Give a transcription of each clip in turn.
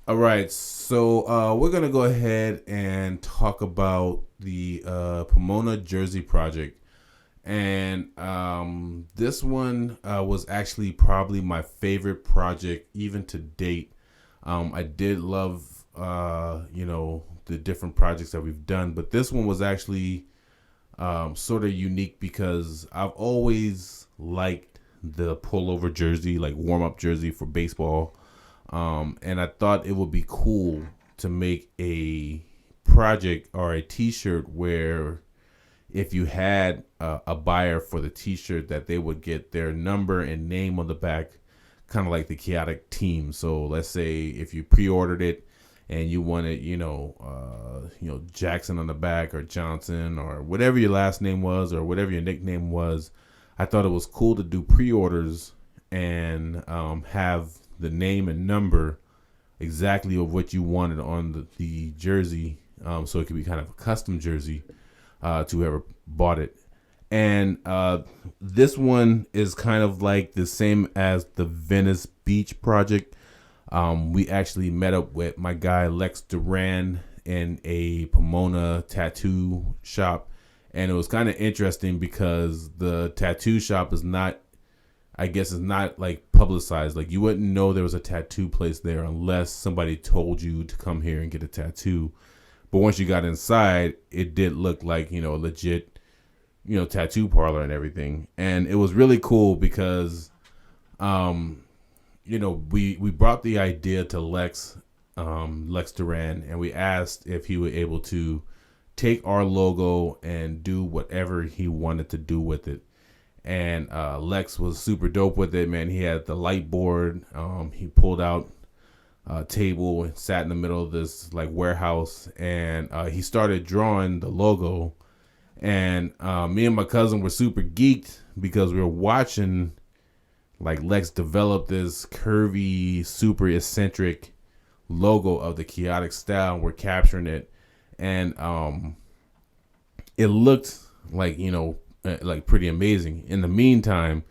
All right, so we're gonna go ahead and talk about the Pomona Jersey project, and this one was actually probably my favorite project even to date. I did love the different projects that we've done, but this one was actually sort of unique because I've always liked the pullover jersey, like warm up jersey for baseball. And I thought it would be cool to make a project or a T-shirt where if you had a buyer for the T-shirt, that they would get their number and name on the back, kind of like the Kayatick team. So let's say if you pre-ordered it and you wanted, Jackson on the back or Johnson or whatever your last name was or whatever your nickname was, I thought it was cool to do pre-orders and have the name and number exactly of what you wanted on the jersey, so it could be kind of a custom jersey to whoever bought it. And this one is kind of like the same as the Venice Beach project. We actually met up with my guy Lex Duran in a Pomona tattoo shop, and it was kind of interesting because the tattoo shop is not, I guess, it's not like publicized. Like you wouldn't know there was a tattoo place there unless somebody told you to come here and get a tattoo. But once you got inside, it did look like, a legit, tattoo parlor and everything. And it was really cool because, we brought the idea to Lex Duran, and we asked if he was able to take our logo and do whatever he wanted to do with it. And Lex was super dope with it, man. He had the light board. He pulled out a table and sat in the middle of this like warehouse, and he started drawing the logo. And me and my cousin were super geeked because we were watching like Lex develop this curvy, super eccentric logo of the chaotic style, and we're capturing it. And it looked like, like pretty amazing. In the meantime,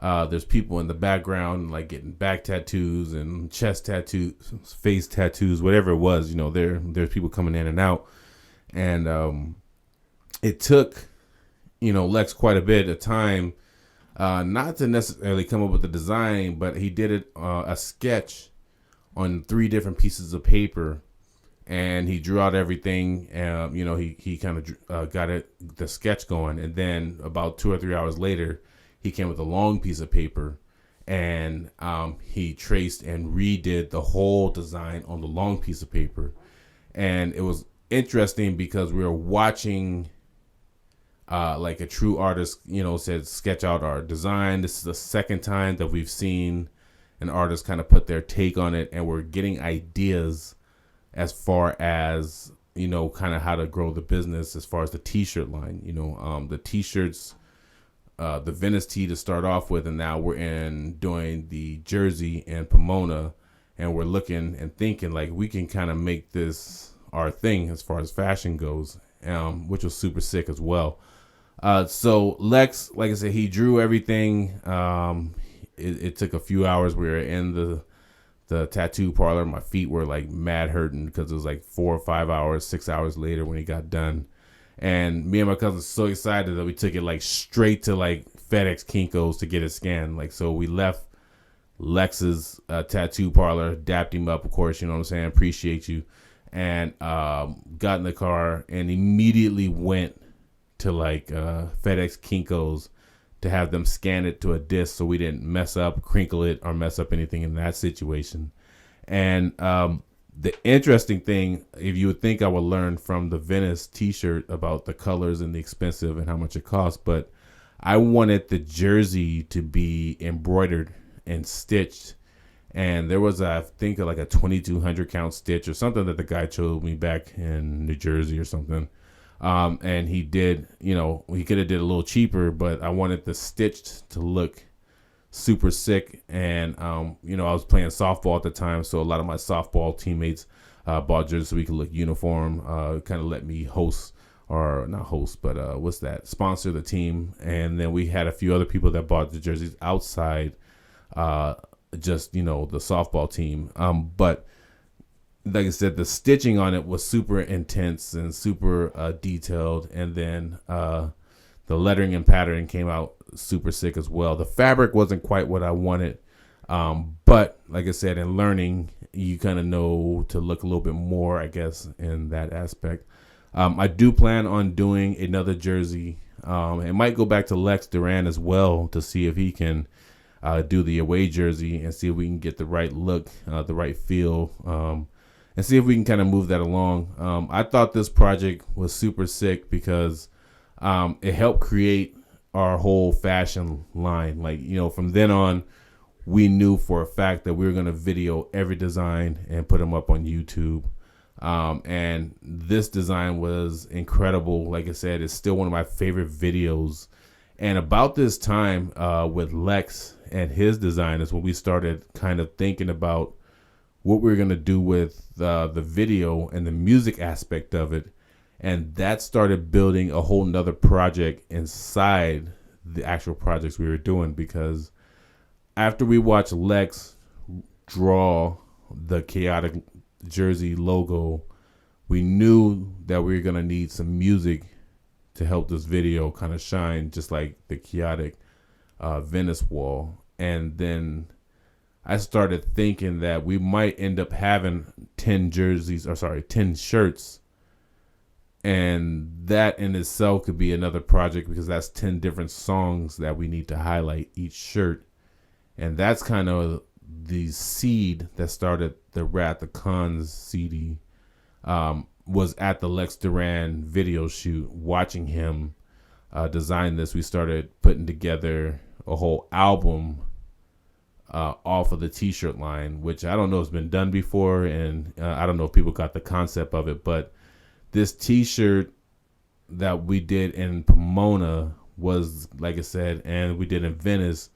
there's people in the background like getting back tattoos and chest tattoos, face tattoos, whatever it was. There's people coming in and out, and it took Lex quite a bit of time, not to necessarily come up with the design, but he did it a sketch on 3 different pieces of paper, and he drew out everything. He kind of got the sketch going, and then about 2 or 3 hours later, he came with a long piece of paper, and he traced and redid the whole design on the long piece of paper. And it was interesting because we were watching like a true artist, said sketch out our design. This is the second time that we've seen an artist kind of put their take on it, and we're getting ideas as far as kind of how to grow the business as far as the t-shirt line. The t-shirts, the Venice tee to start off with, and now we're doing the jersey and Pomona, and we're looking and thinking like we can kind of make this our thing as far as fashion goes, which was super sick as well. So Lex, like I said, he drew everything. It took a few hours. We were in the tattoo parlor. My feet were like mad hurting because it was like 4 or 5 hours, 6 hours later when he got done. And me and my cousin were so excited that we took it like straight to like FedEx Kinko's to get it scanned. Like, so we left Lex's tattoo parlor, dapped him up, of course, you know what I'm saying? Appreciate you. And got in the car and immediately went to like FedEx Kinko's to have them scan it to a disc so we didn't mess up, crinkle it, or mess up anything in that situation. And the interesting thing, if you would think I would learn from the Venice t-shirt about the colors and the expensive and how much it costs, but I wanted the jersey to be embroidered and stitched. And there was, I think, like a 2,200 count stitch or something that the guy showed me back in New Jersey or something. And he did, he could have did a little cheaper, but I wanted the stitched to look super sick. And, I was playing softball at the time, so a lot of my softball teammates bought jerseys so we could look uniform, kind of let me host, or not host, but sponsor the team. And then we had a few other people that bought the jerseys outside just, the softball team. But like I said, the stitching on it was super intense and super detailed, and then the lettering and patterning came out super sick as well. The fabric wasn't quite what I wanted, but like I said, in learning, you kind of know to look a little bit more, I guess, in that aspect. I do plan on doing another jersey. It might go back to Lex Duran as well to see if he can do the away jersey and see if we can get the right look, the right feel, and see if we can kind of move that along. I thought this project was super sick because it helped create our whole fashion line. Like, from then on, we knew for a fact that we were going to video every design and put them up on YouTube. And this design was incredible. Like I said, it's still one of my favorite videos. And about this time with Lex and his design is when we started kind of thinking about what we were going to do with the video and the music aspect of it. And that started building a whole nother project inside the actual projects we were doing, because after we watched Lex draw the Kayatick jersey logo, we knew that we were going to need some music to help this video kind of shine, just like the Kayatick Venice wall. And then I started thinking that we might end up having 10 shirts. And that in itself could be another project, because that's 10 different songs that we need to highlight each shirt. And that's kind of the seed that started the Rat the Cons CD. Was at the Lex Duran video shoot, watching him design this. We started putting together a whole album off of the t-shirt line, which I don't know has been done before, and I don't know if people got the concept of it, but this t-shirt that we did in Pomona was, like I said, and we did in Venice.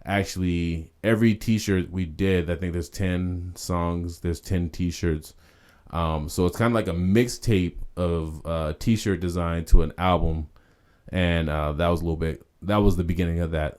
Actually, every t-shirt we did, I think there's 10 songs, there's 10 t-shirts. So it's kind of like a mixtape of t-shirt design to an album. And that was the beginning of that.